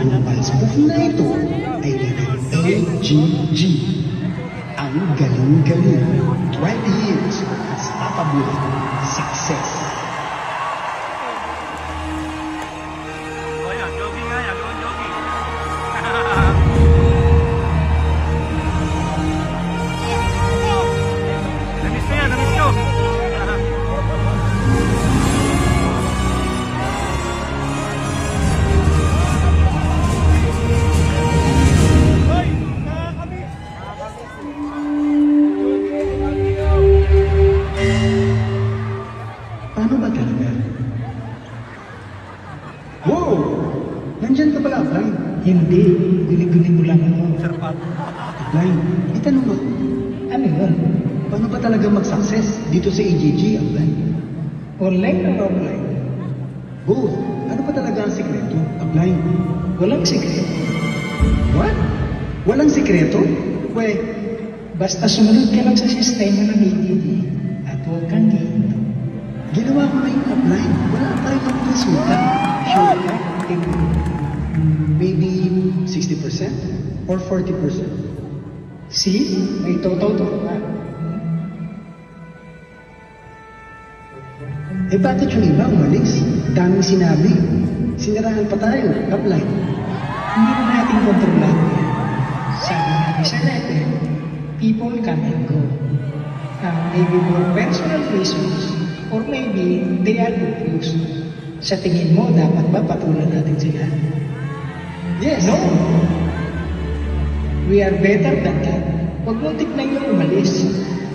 ng pulse move na ito ay letter AGG. Ang galing-galing. 20 years of unstoppable success. Oh yan, jogging nga yan, jogging. Namiss ko yan, namiss ko. Paano ba talaga? Wow! Nandyan ka pala, Brian. Hindi, gulig-gulig mo lang ako. Sarpat. Brian, itanong mo, Ano yun? paano ba talaga mag-success dito sa AGG, Brian? Online o offline? Both. Ano ba talaga ang sikreto, Brian? Walang sikreto. What? Walang sikreto? We, Basta sumunod ka lang sa sistema ng ADD at huwag kang gihinto. ginawa ko na yung upline. Wala pa rin akong resulta. Sure ka? Tingnan. Maybe 60% or 40%. See? May totoo ka. Eh bakit yung iba umalis? Daming sinabi. Sinirahan pa tayo, upline. Hindi na natin kontrolado yan. Sabi nga sa letter, people come and go. Maybe for personal reasons or maybe they are confused. Sa tingin mo, dapat ba patulan natin sila? Yes. No! We are better than that. Huwag mong tignan yung umalis.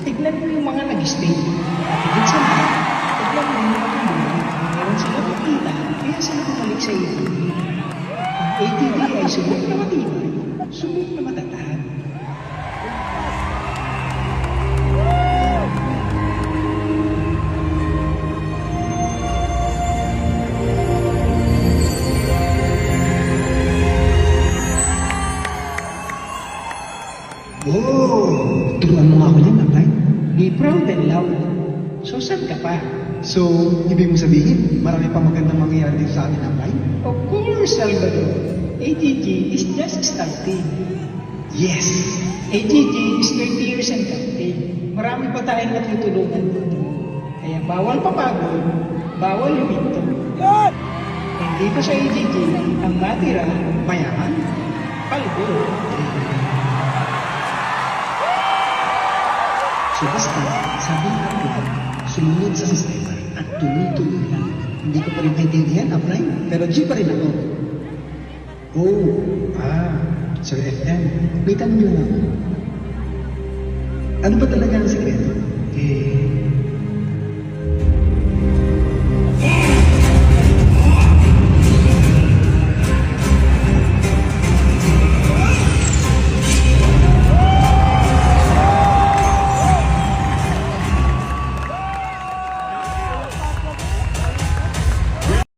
Tignan mo yung mga nag-stay. At higit sa lahat, tignan mo yung mga bumalik. Meron sila makita, kaya sila bumalik sa ATD. Ang ATD ay subok na matibay, subok na matatag. Oh, turuan mo nga ako yan, upline. Be proud and loud. So, saan ka pa? So, ibig mo sabihin, marami pa magandang mangyayari dito sa atin, upline? Of course, Salvador. AGG is just starting. Yes! AGG is 30 years and counting. Marami pa tayong natutulungan dito. Kaya bawal papagod, bawal huminto. And dito sa AGG, ang matira, Mayaman? palgo. So basta, sabi ng upline, sumunod sa sistema at tuloy-tuloy lang. Hindi ko pa rin maintindihan, upline, pero G pa rin ako. Oh, Sir FM, may tanong lang ako. Ano ba talaga ang sikreto? Eh,